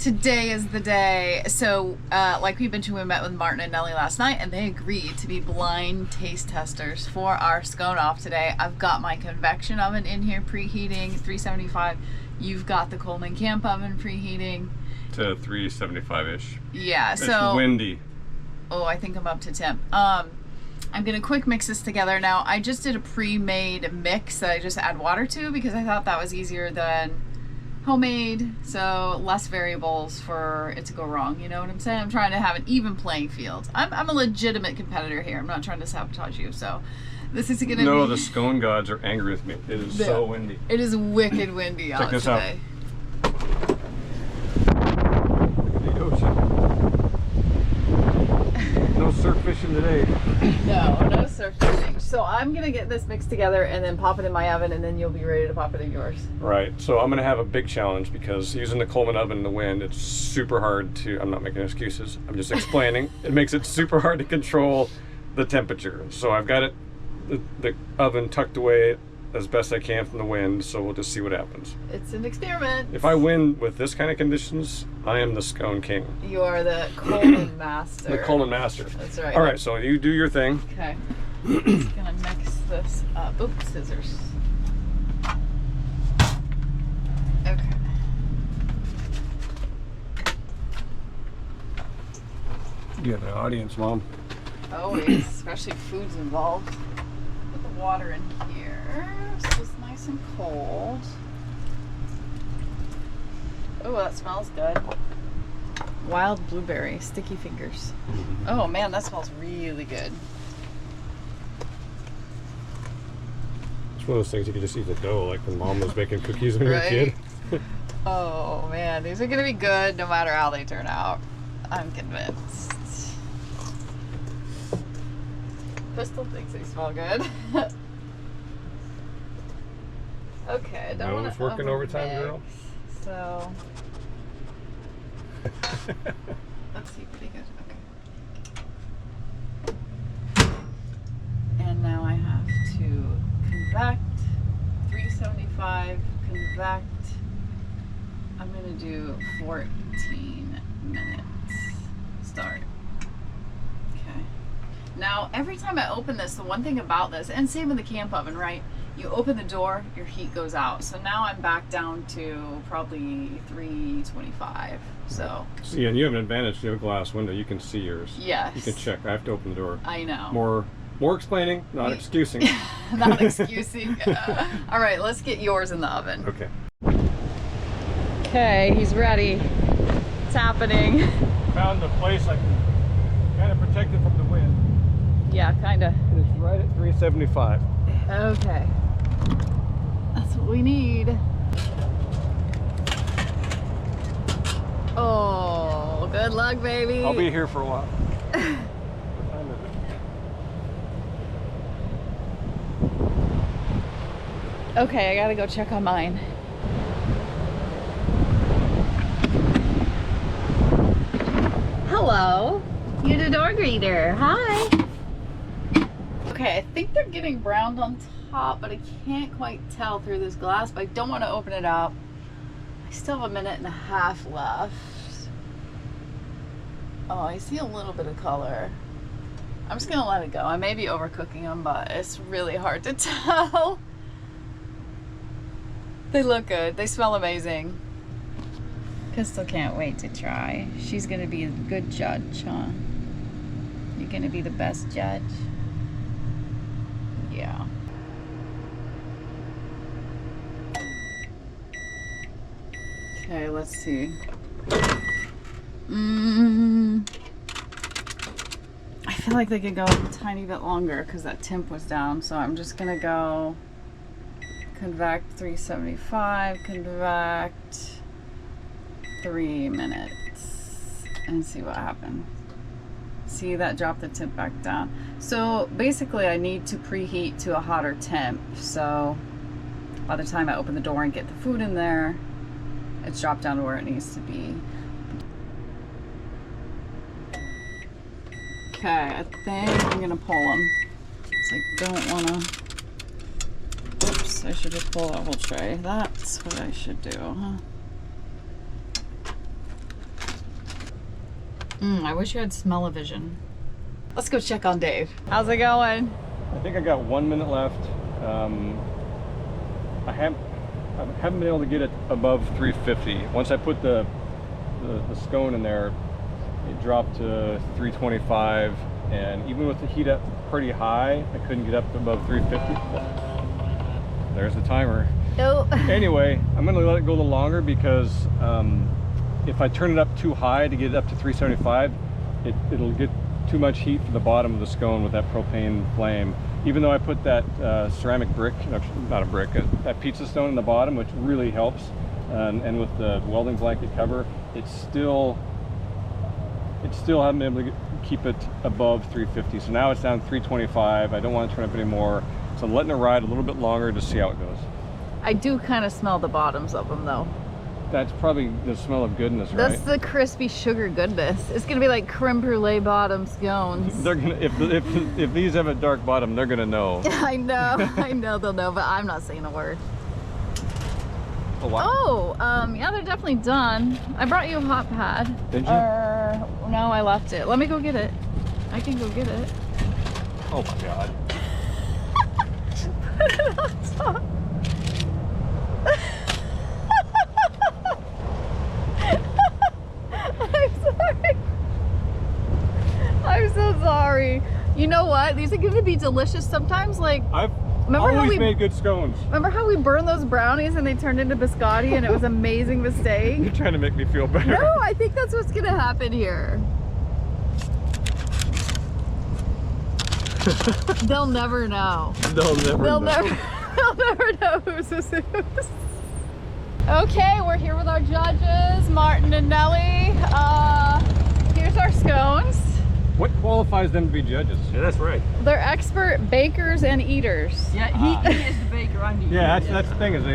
Today is the day. So, like we mentioned, we met with Maarten and Nelly last night, and they agreed to be blind taste testers for our Scone-Off today. I've got my convection oven in here preheating, 375. You've got the Coleman camp oven preheating. To 375-ish. Yeah, it's so... windy. Oh, I think I'm up to temp. I'm gonna quick mix this together. Now, I just did a pre-made mix that I just add water to because I thought that was easier than homemade, so less variables for it to go wrong. You know what I'm saying? I'm trying to have an even playing field. I'm a legitimate competitor here. I'm not trying to sabotage you. So this is gonna No, be... the scone gods are angry with me. It is so windy. It is wicked windy out today. Check this out. The ocean. No surf fishing today. No surf fishing. So I'm gonna get this mixed together and then pop it in my oven, and then you'll be ready to pop it in yours. Right. So I'm gonna have a big challenge because using the Coleman oven in the wind, it's super hard to. I'm not making excuses. I'm just explaining. It makes it super hard to control the temperature. So I've got it, the oven tucked away as best I can from the wind. So we'll just see what happens. It's an experiment. If I win with this kind of conditions, I am the scone king. You are the Coleman master. The Coleman master. That's right. All right. So you do your thing. Okay. Just gonna mix this up. Oops, scissors. Okay. You have an audience, Mom. Always, especially if food's involved. Put the water in here so it's nice and cold. Oh, that smells good. Wild blueberry, sticky fingers. Oh man, that smells really good. It's one of those things you can just eat the dough, like when Mom was making cookies when you were a kid. Oh man, these are gonna be good no matter how they turn out. I'm convinced. Crystal thinks they smell good. Okay, I don't want to working overtime, girl. So let's see, pretty good. Okay. And now I have to convect, 375, convect. I'm gonna do 14 minutes. Start. Okay. Now, every time I open this, the one thing about this, and same with the camp oven, right? You open the door, your heat goes out. So now I'm back down to probably 325. So. See, and you have an advantage. You have a glass window. You can see yours. Yes. You can check. I have to open the door. I know. More explaining, not excusing. Not excusing. All right, let's get yours in the oven. Okay. Okay, he's ready. It's happening. Found a place I can kind of protect it from the wind. Yeah, kind of. And it's right at 375. Okay. That's what we need. Oh, good luck, baby. I'll be here for a while. What time is it? Okay, I gotta go check on mine. Hello. You're the door greeter. Hi. Okay, I think they're getting browned on top, but I can't quite tell through this glass, but I don't want to open it up. I still have a minute and a half left. Oh, I see a little bit of color. I'm just gonna let it go. I may be overcooking them, but it's really hard to tell. They look good. They smell amazing. Crystal can't wait to try. She's gonna be a good judge, huh? You're gonna be the best judge? Yeah. Okay, let's see. I feel like they could go a tiny bit longer because that temp was down, so I'm just gonna go convect 375, convect 3 minutes and see what happens. See, that dropped the temp back down. So basically I need to preheat to a hotter temp, so by the time I open the door and get the food in there, it's dropped down to where it needs to be. Okay, I think I'm gonna pull them. So I don't wanna, oops, I should just pull that whole tray. That's what I should do, huh? I wish you had smell-o-vision. Let's go check on Dave. How's it going? I think I got 1 minute left. I haven't been able to get it above 350. Once I put the scone in there, it dropped to 325, and even with the heat up pretty high, I couldn't get up above 350. There's the timer. Oh. Anyway, I'm gonna let it go a little longer because if I turn it up too high to get it up to 375, it'll get too much heat from the bottom of the scone with that propane flame. Even though I put that ceramic brick, not a brick, that pizza stone in the bottom, which really helps, and with the welding blanket cover, it still haven't been able to keep it above 350. So now it's down to 325. I don't want to turn up anymore, so I'm letting it ride a little bit longer to see how it goes. I do kind of smell the bottoms of them though. That's probably the smell of goodness, right? That's the crispy sugar goodness. It's gonna be like creme brulee bottom scones. They're gonna, if these have a dark bottom, they're gonna know. I know they'll know, but I'm not saying a word. Oh, wow. Oh, yeah, they're definitely done. I brought you a hot pad. Did you? No, I left it. Let me go get it. I can go get it. Oh my God. Put it on top. I'm so sorry. You know what? These are going to be delicious sometimes. Like, I've remember always how we made good scones. Remember how we burned those brownies and they turned into biscotti and it was an amazing mistake? You're trying to make me feel better. No, I think that's what's going to happen here. They'll never know. They'll never know who's who's. Okay, we're here with our judges, Maarten and Nelly. Here's our scones. What qualifies them to be judges? Yeah, that's right. They're expert bakers and eaters. Yeah, he is the baker. I'm the eater. Yeah, that's the thing, is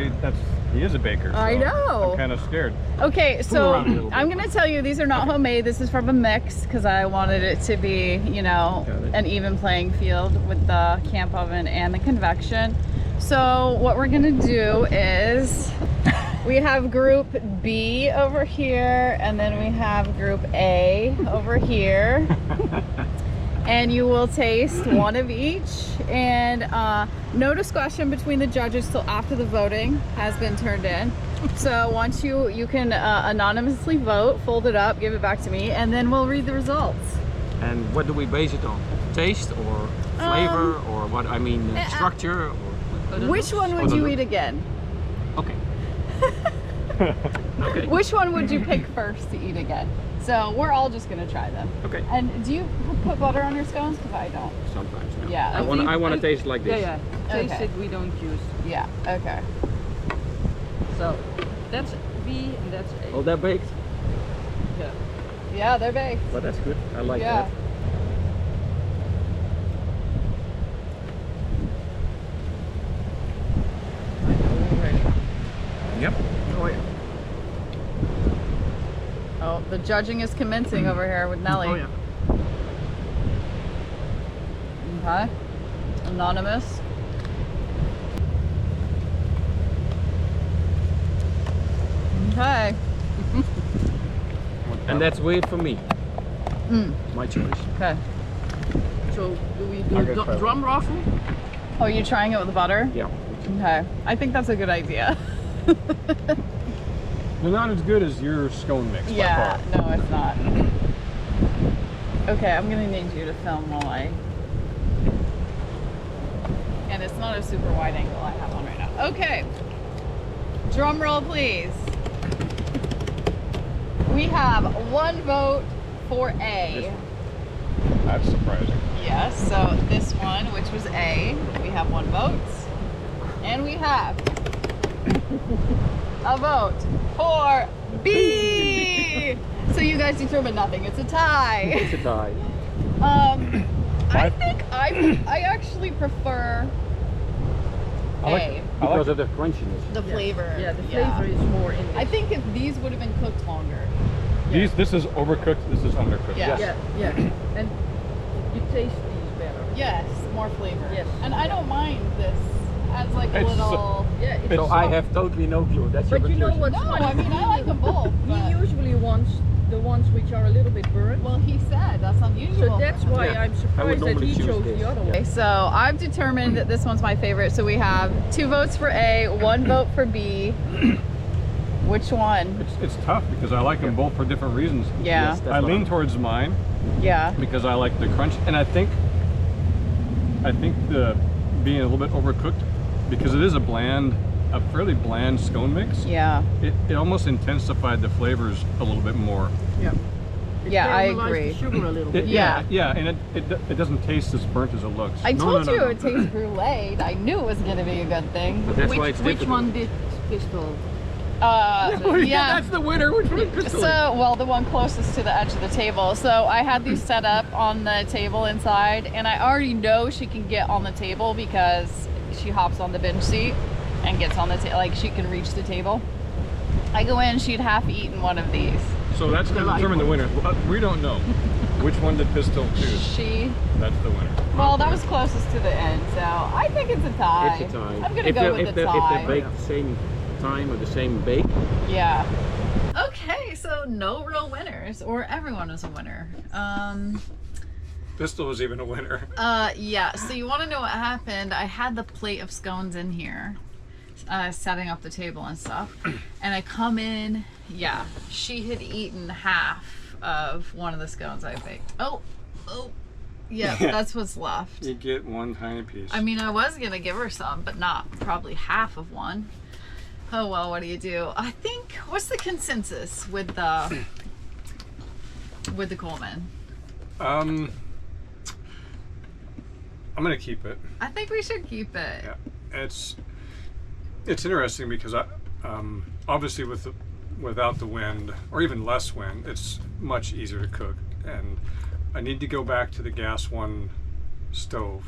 he is a baker. So I know. I'm kind of scared. Okay, so around a little bit. I'm gonna tell you these are not homemade. This is from a mix because I wanted it to be, you know, an even playing field with the camp oven and the convection. So what we're gonna do is we have group B over here, and then we have group A over here. And you will taste one of each, and no discussion between the judges till after the voting has been turned in. So once you can anonymously vote, fold it up, give it back to me, and then we'll read the results. And what do we base it on? Taste or flavor or what? I mean, structure? Or, Which one would you eat again? Okay. Okay. Which one would you pick first to eat again? So we're all just gonna try them. Okay. And do you put butter on your scones? Because I don't. Sometimes. No. Yeah. I want to taste it like this. Yeah, taste Okay. it, we don't use. Yeah. Okay. So that's B and that's A. Oh, they're baked. Yeah. Yeah, they're baked. But that's good. I like Yeah. that. Yep. Oh yeah. Oh, the judging is commencing over here with Nelly. Oh yeah. Okay. Anonymous. Okay. And that's weird for me. Mm. My choice. Okay. So do we I'll do go try drum raffle? Oh, you trying it with the butter? Yeah. Okay. I think that's a good idea. They're not as good as your scone mix. Yeah. By far. No, it's not. Okay, I'm gonna need you to film while I. And it's not a super wide angle I have on right now. Okay. Drum roll, please. We have one vote for A. That's surprising. Yes, so this one, which was A, we have one vote. And we have a vote for B. So you guys determined nothing. It's a tie. It's a tie. I think I actually prefer A. Because of the crunchiness. The flavor. Yeah, the flavor is more in I this. think if these would have been cooked longer. This is overcooked. This is undercooked. Yeah. Yeah. And you taste these better. Yes, more flavor. Yes. And I don't mind this as like a It's little. Yeah, it's So I have totally no clue. That's your But you know conclusion. what's No, funny? I mean I like them both. He But usually wants the ones which are a little bit burnt. Well, he said that's unusual. So that's why Yeah. I'm I would surprised that normally he choose chose this. the other Yeah. one. Okay, so I've determined that this one's my favorite. So we have 2 votes for A, 1 vote for B. Which one? It's tough because I like them both for different reasons. Yeah. Yes, that's I what lean I'm- towards mine Yeah. because I like the crunch, and I think the being a little bit overcooked because it is a fairly bland scone mix. Yeah. It almost intensified the flavors a little bit more. Yeah. It Yeah, I caramelized agree. the sugar a little bit. Yeah. Yeah, and it doesn't taste as burnt as it looks. I No, told no, you no. it tastes brulee. I knew it was gonna be a good thing. But that's why Which, it's which difficult. one did Pistol? Yeah. That's the winner. Which one is Pistol? So, well, the one closest to the edge of the table. So I had these set up on the table inside, and I already know she can get on the table because she hops on the bench seat and gets on the table. Like she can reach the table. I go in, she'd half eaten one of these. So that's going to determine the winner. We don't know. Which one did Pistol choose? She. That's the winner. Well, that was closest to the end, so I think it's a tie. It's a tie. I'm gonna If go they- with if the they- tie. If they bake the same time or the same bake, Yeah. Okay, so no real winners, or everyone is a winner. Pistol was even a winner. Yeah, so you want to know what happened? I had the plate of scones in here, setting up the table and stuff, and I come in, yeah, she had eaten half of one of the scones I baked. Oh, yeah, that's what's left. You get one tiny piece. I mean, I was gonna give her some, but not probably half of one. Oh well, what do you do? I think, what's the consensus with the Coleman? I'm gonna keep it. I think we should keep it. Yeah, it's interesting because obviously without the wind or even less wind, it's much easier to cook. And I need to go back to the gas one stove.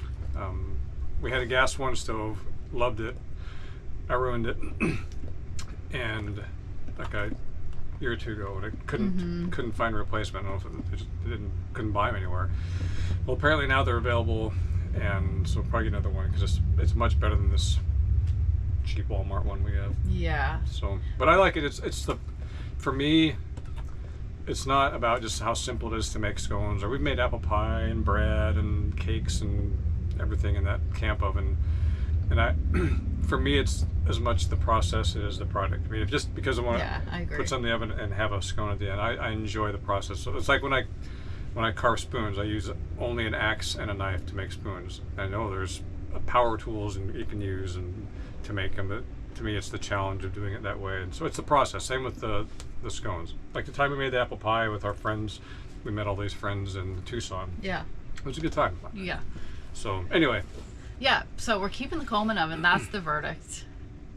We had a gas one stove, loved it. I ruined it, and like a year or two ago, and I couldn't find a replacement. I don't know if couldn't buy them anywhere. Well, apparently now they're available, and so probably get another one because it's much better than this cheap Walmart one we have. Yeah. So, but I like it. For me, it's not about just how simple it is to make scones. Or we've made apple pie and bread and cakes and everything in that camp oven. And for me, it's as much the process as the product. I mean, just because I want Yeah, I to agree. put something in the oven and have a scone at the end, I enjoy the process. So it's like when I carve spoons, I use only an axe and a knife to make spoons. I know there's power tools and you can use and to make them, but to me, it's the challenge of doing it that way. And so it's the process. Same with the scones. Like the time we made the apple pie with our friends, we met all these friends in Tucson. Yeah. It was a good time. Yeah. So anyway. Yeah, so we're keeping the Coleman oven. That's the verdict.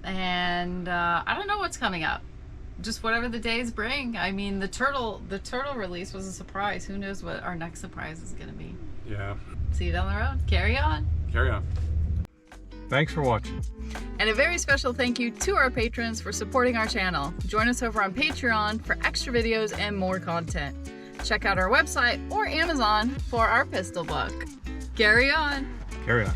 And I don't know what's coming up. Just whatever the days bring. I mean, the turtle release was a surprise. Who knows what our next surprise is going to be. Yeah. See you down the road. Carry on. Carry on. Thanks for watching. And a very special thank you to our patrons for supporting our channel. Join us over on Patreon for extra videos and more content. Check out our website or Amazon for our pistol book. Carry on. Carry on.